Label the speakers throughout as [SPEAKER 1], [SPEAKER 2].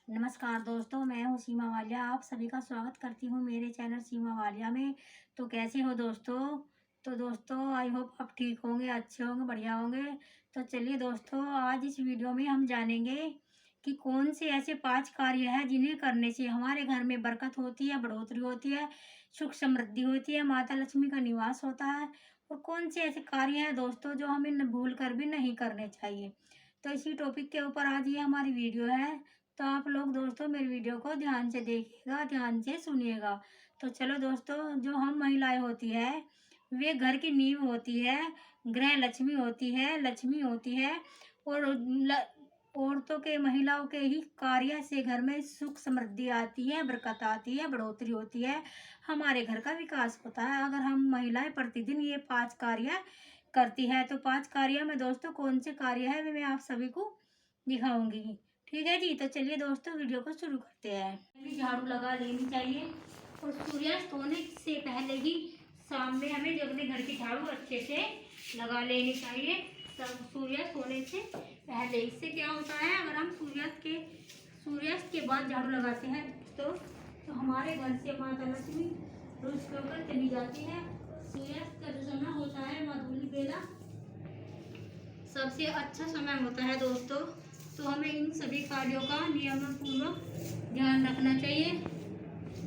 [SPEAKER 1] नमस्कार दोस्तों, मैं हूँ सीमा वालिया। आप सभी का स्वागत करती हूँ मेरे चैनल सीमा वालिया में। तो कैसे हो दोस्तों? तो दोस्तों आई होप आप ठीक होंगे, अच्छे होंगे, बढ़िया होंगे। तो चलिए दोस्तों, आज इस वीडियो में हम जानेंगे कि कौन से ऐसे 5 कार्य हैं जिन्हें करने से हमारे घर में बरकत होती है, बढ़ोतरी होती है, सुख समृद्धि होती है, माता लक्ष्मी का निवास होता है। और कौन से ऐसे कार्य हैं दोस्तों जो हमें भूल कर भी नहीं करने चाहिए। तो इसी टॉपिक के ऊपर आज ये हमारी वीडियो है। तो आप लोग दोस्तों मेरी वीडियो को ध्यान से देखिएगा, ध्यान से सुनिएगा। तो चलो दोस्तों, जो हम महिलाएं होती है वे घर की नींव होती है, गृह लक्ष्मी होती है, लक्ष्मी होती है। और औरतों के, महिलाओं के ही कार्य से घर में सुख समृद्धि आती है, बरकत आती है, बढ़ोतरी होती है, हमारे घर का विकास होता है। अगर हम महिलाएं प्रतिदिन ये 5 कार्य करती है तो 5 कार्य में दोस्तों कौन से कार्य है वे मैं आप सभी को दिखाऊंगी। ठीक है जी, तो चलिए दोस्तों वीडियो को शुरू करते हैं। पहले झाड़ू लगा लेनी चाहिए और सूर्यास्त होने से पहले ही शाम में हमें जो अपने घर की झाड़ू अच्छे से लगा लेनी चाहिए, सब सूर्यास्त होने से पहले। इससे क्या होता है, अगर हम सूर्यास्त के बाद झाड़ू लगाते हैं तो हमारे घर से माता लक्ष्मी रुष्ट होकर चली जाती है। सूर्यास्त का जो समय होता है माधुली बेला सबसे अच्छा समय होता है दोस्तों। तो हमें इन सभी कार्यों का नियमपूर्वक ध्यान रखना चाहिए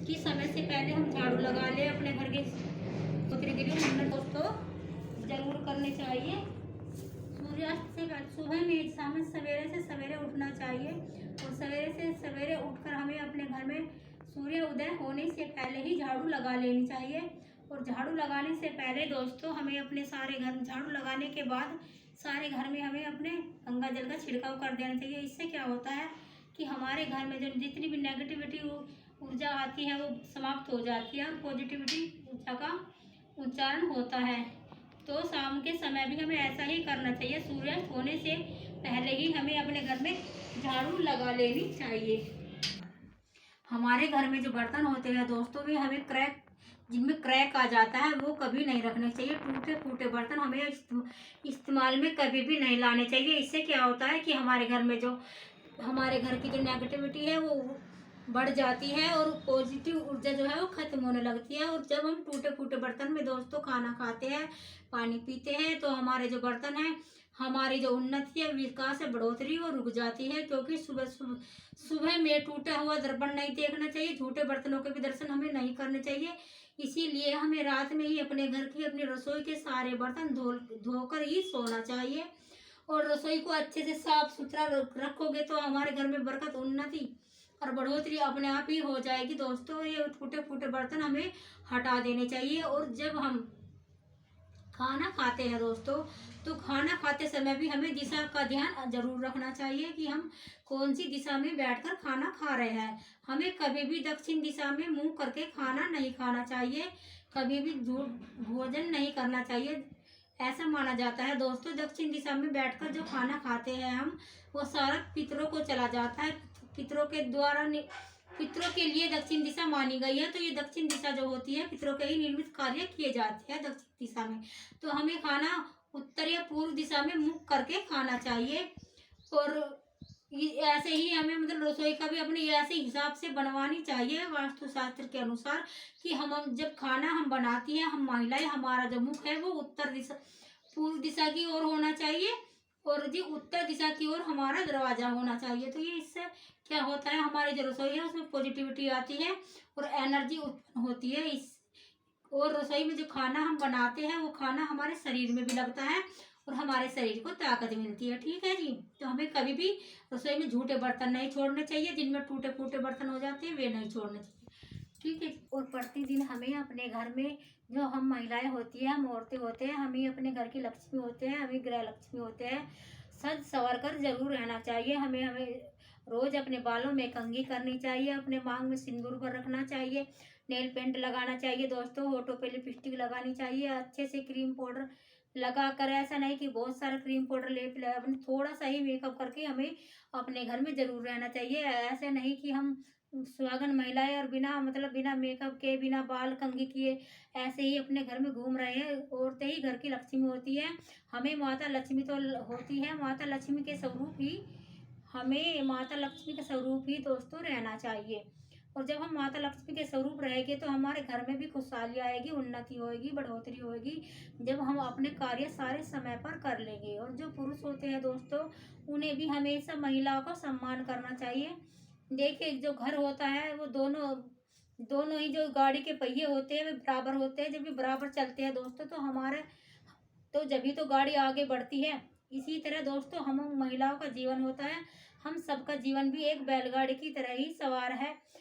[SPEAKER 1] कि समय से पहले हम झाड़ू लगा लें अपने घर के पुत्री के लिए। हमने दोस्तों जरूर करने चाहिए। सूर्यास्त से सुबह में शाम सवेरे से सवेरे उठना चाहिए और सवेरे से सवेरे उठकर हमें अपने घर में सूर्य उदय होने से पहले ही झाड़ू लगा लेनी चाहिए। और झाड़ू लगाने से पहले दोस्तों हमें अपने सारे घर, झाड़ू लगाने के बाद सारे घर में हमें अपने गंगा जल का छिड़काव कर देना चाहिए। इससे क्या होता है कि हमारे घर में जो जितनी भी नेगेटिविटी ऊर्जा आती है वो समाप्त हो जाती है और पॉजिटिविटी ऊर्जा का उच्चारण होता है। तो शाम के समय भी हमें ऐसा ही करना चाहिए। सूर्यास्त होने से पहले ही हमें अपने घर में झाड़ू लगा लेनी चाहिए। हमारे घर में जो बर्तन होते हैं दोस्तों वे हमें जिनमें क्रैक आ जाता है वो कभी नहीं रखने चाहिए। टूटे फूटे बर्तन हमें इस्तेमाल में कभी भी नहीं लाने चाहिए। इससे क्या होता है कि हमारे घर में जो हमारे घर की जो नेगेटिविटी है वो बढ़ जाती है और पॉजिटिव ऊर्जा जो है वो खत्म होने लगती है। और जब हम टूटे फूटे बर्तन में दोस्तों खाना खाते हैं, पानी पीते हैं, तो हमारे जो बर्तन है, हमारी जो उन्नति है, विकास है, बढ़ोतरी वो रुक जाती है। क्योंकि सुबह सुबह सुबह में टूटा हुआ दर्पण नहीं देखना चाहिए, झूठे बर्तनों के भी दर्शन हमें नहीं करने चाहिए। इसीलिए हमें रात में ही अपने घर की, अपनी रसोई के सारे बर्तन धोकर ही सोना चाहिए। और रसोई को अच्छे से साफ सुथरा रखोगे तो हमारे घर में बरकत, उन्नति और बढ़ोतरी अपने आप ही हो जाएगी। दोस्तों ये टूटे फूटे बर्तन हमें हटा देने चाहिए। और जब हम खाना खाते हैं दोस्तों, तो खाना खाते समय भी हमें दिशा का ध्यान जरूर रखना चाहिए कि हम कौन सी दिशा में बैठकर खाना खा रहे हैं। हमें कभी भी दक्षिण दिशा में मुंह करके खाना नहीं खाना चाहिए, कभी भी भोजन नहीं करना चाहिए। ऐसा माना जाता है दोस्तों, दक्षिण दिशा में बैठकर जो खाना खाते हैं हम, वो सारा पितरों को चला जाता है। पितरों के द्वारा पितरों के लिए दक्षिण दिशा मानी गई है। तो ये दक्षिण दिशा जो होती है, पितरों के ही निर्मित कार्य किए जाते हैं दक्षिण दिशा में। तो हमें खाना उत्तर या पूर्व दिशा में मुख करके खाना चाहिए। और ऐसे ही हमें मतलब रसोई का भी अपने ऐसे हिसाब से बनवानी चाहिए वास्तुशास्त्र के अनुसार कि हम जब खाना हम बनाती हैं, हम महिलाएं, हमारा जो मुख है वो उत्तर दिशा, पूर्व दिशा की ओर होना चाहिए और जी उत्तर दिशा की ओर हमारा दरवाजा होना चाहिए। तो ये इससे क्या होता है, हमारी जो रसोई है उसमें पॉजिटिविटी आती है और एनर्जी उत्पन्न होती है। इस और रसोई में जो खाना हम बनाते हैं वो खाना हमारे शरीर में भी लगता है और हमारे शरीर को ताकत मिलती है। ठीक है जी, तो हमें कभी भी रसोई में झूठे बर्तन नहीं छोड़ने चाहिए, जिनमें टूटे फूटे बर्तन हो जाते हैं वे नहीं छोड़ने चाहिए। ठीक है। और प्रतिदिन हमें अपने घर में जो हम महिलाएं होती हैं, हम औरतें होते हैं, हम ही अपने घर की लक्ष्मी होते हैं, हम ही गृह लक्ष्मी होते हैं, सज संवर कर जरूर रहना चाहिए। हमें हमें रोज अपने बालों में कंघी करनी चाहिए, अपने मांग में सिंदूर पर रखना चाहिए, नेल पेंट लगाना चाहिए दोस्तों, होठों पे लिपस्टिक लगानी चाहिए, अच्छे से क्रीम पाउडर लगा कर, ऐसा नहीं कि बहुत सारा क्रीम पाउडर लेप ले, अपने थोड़ा सा ही मेकअप करके हमें अपने घर में जरूर रहना चाहिए। ऐसे नहीं कि हम सुहागन महिलाएं और बिना मतलब बिना मेकअप के, बिना बाल कंघी किए ऐसे ही अपने घर में घूम रहे हैं। औरतें ही घर की लक्ष्मी होती है। हमें माता लक्ष्मी तो होती है, माता लक्ष्मी के स्वरूप ही हमें माता लक्ष्मी के स्वरूप ही दोस्तों रहना चाहिए। और जब हम माता लक्ष्मी के स्वरूप रहेंगे तो हमारे घर में भी खुशहाली आएगी, उन्नति होएगी, बढ़ोतरी होएगी, जब हम अपने कार्य सारे समय पर कर लेंगे। और जो पुरुष होते हैं दोस्तों, उन्हें भी हमेशा महिलाओं का सम्मान करना चाहिए। देखिए, जो घर होता है वो दोनों दोनों ही जो गाड़ी के पहिए होते हैं वे बराबर होते हैं। जब ये बराबर चलते हैं दोस्तों तो हमारे तो जभी तो गाड़ी आगे बढ़ती है। इसी तरह दोस्तों हम महिलाओं का जीवन होता है, हम सबका जीवन भी एक बैलगाड़ी की तरह ही सवार है।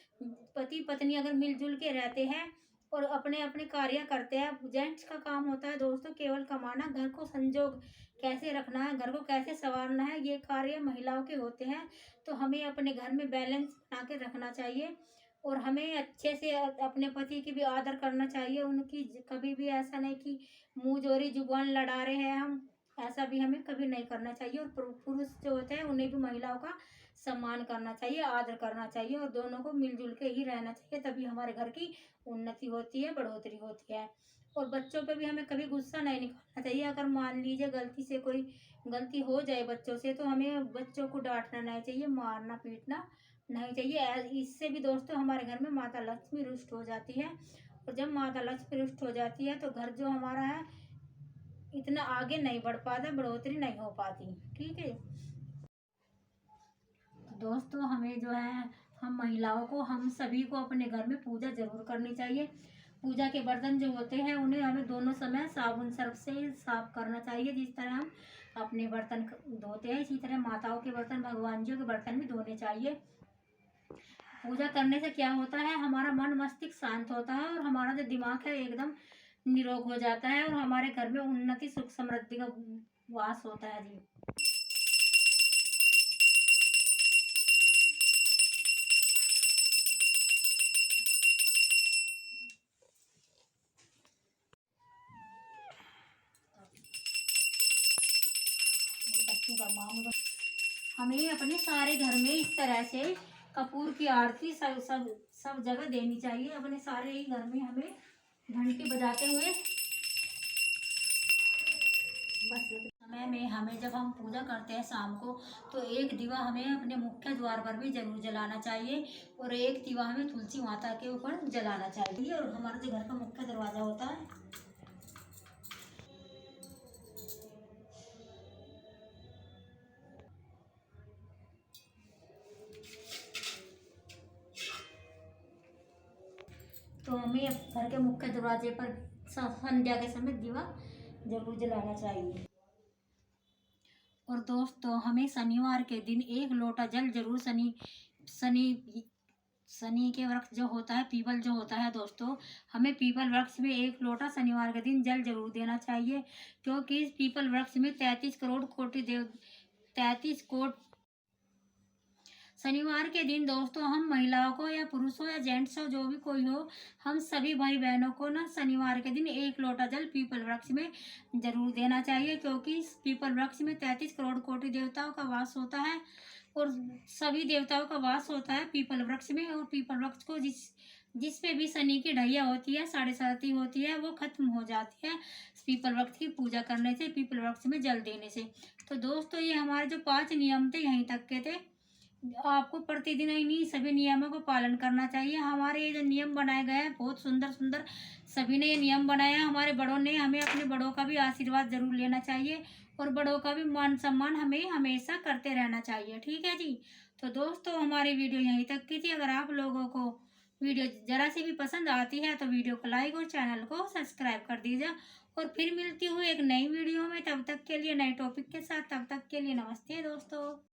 [SPEAKER 1] पति पत्नी अगर मिलजुल के रहते हैं और अपने अपने कार्य करते हैं, जेंट्स का काम होता है दोस्तों केवल कमाना, घर को संजोग कैसे रखना है, घर को कैसे संवारना है, ये कार्य महिलाओं के होते हैं। तो हमें अपने घर में बैलेंस बना के रखना चाहिए और हमें अच्छे से अपने पति की भी आदर करना चाहिए। उनकी कभी भी ऐसा नहीं कि मुंह जोरी जुबान लड़ा रहे हैं हम, ऐसा भी हमें कभी नहीं करना चाहिए। और पुरुष जो होते हैं उन्हें भी महिलाओं का सम्मान करना चाहिए, आदर करना चाहिए और दोनों को मिलजुल के ही रहना चाहिए, तभी हमारे घर की उन्नति होती है, बढ़ोतरी होती है। और बच्चों पे भी हमें कभी गुस्सा नहीं निकालना चाहिए। अगर मान लीजिए गलती से कोई गलती हो जाए बच्चों से तो हमें बच्चों को डांटना नहीं चाहिए, मारना पीटना नहीं चाहिए। इससे भी दोस्तों हमारे घर में माता लक्ष्मी रुष्ट हो जाती है। और जब माता लक्ष्मी रुष्ट हो जाती है तो घर जो हमारा है इतना आगे नहीं बढ़ पाता, बढ़ोतरी नहीं हो पाती। ठीक है दोस्तों, हमें जो है हम महिलाओं को, हम सभी को अपने घर में पूजा जरूर करनी चाहिए। पूजा के बर्तन जो होते हैं उन्हें हमें दोनों समय साबुन सर्फ से साफ करना चाहिए। जिस तरह हम अपने बर्तन धोते हैं इसी तरह माताओं के बर्तन, भगवान जी के बर्तन भी धोने चाहिए। पूजा करने से क्या होता है, हमारा मन मस्तिष्क शांत होता है और हमारा जो दिमाग है एकदम निरोग हो जाता है और हमारे घर में उन्नति सुख समृद्धि का वास होता है जी। हमें अपने सारे घर में इस तरह से कपूर की आरती सब सब सब जगह देनी चाहिए। अपने सारे ही घर में हमें घंटी बजाते हुए बस समय में हमें, जब हम पूजा करते हैं शाम को, तो एक दिवा हमें अपने मुख्य द्वार पर भी जरूर जलाना चाहिए और एक दिवा हमें तुलसी माता के ऊपर जलाना चाहिए। और हमारा जो घर का मुख्य दरवाजा होता है तो हमें घर के मुख्य दरवाजे पर संध्या के समय दिवा जरूर जलाना चाहिए। और दोस्तों हमें शनिवार के दिन एक लोटा जल जरूर शनि शनि के वृक्ष जो होता है, पीपल जो होता है दोस्तों, हमें पीपल वृक्ष में एक लोटा शनिवार के दिन जल जरूर देना चाहिए। क्योंकि इस पीपल वृक्ष में 33 कोट शनिवार के दिन दोस्तों हम महिलाओं को या पुरुष हो या जेंट्स हो जो भी कोई हो, हम सभी भाई बहनों को ना शनिवार के दिन एक लोटा जल पीपल वृक्ष में जरूर देना चाहिए। क्योंकि इस पीपल वृक्ष में 33 करोड़ कोटि देवताओं का वास होता है और सभी देवताओं का वास होता है पीपल वृक्ष में। और पीपल वृक्ष को जिस पे भी शनि की ढैया होती है, साढ़े साती होती है, वो खत्म हो जाती है पीपल वृक्ष की पूजा करने से, पीपल वृक्ष में जल देने से। तो दोस्तों ये हमारे जो 5 नियम थे यहीं तक के थे। आपको प्रतिदिन इन्हीं सभी नियमों का पालन करना चाहिए। हमारे ये जो नियम बनाए गए हैं बहुत सुंदर सुंदर, सभी ने ये नियम बनाया। हमारे बड़ों ने, हमें अपने बड़ों का भी आशीर्वाद जरूर लेना चाहिए और बड़ों का भी मान सम्मान हमें हमेशा करते रहना चाहिए। ठीक है जी। तो दोस्तों हमारी वीडियो यहीं तक की थी। अगर आप लोगों को वीडियो जरा सी भी पसंद आती है तो वीडियो को लाइक और चैनल को सब्सक्राइब कर दीजिए। और फिर मिलती हूँ एक नई वीडियो में, तब तक के लिए नए टॉपिक के साथ। तब तक के लिए नमस्ते दोस्तों।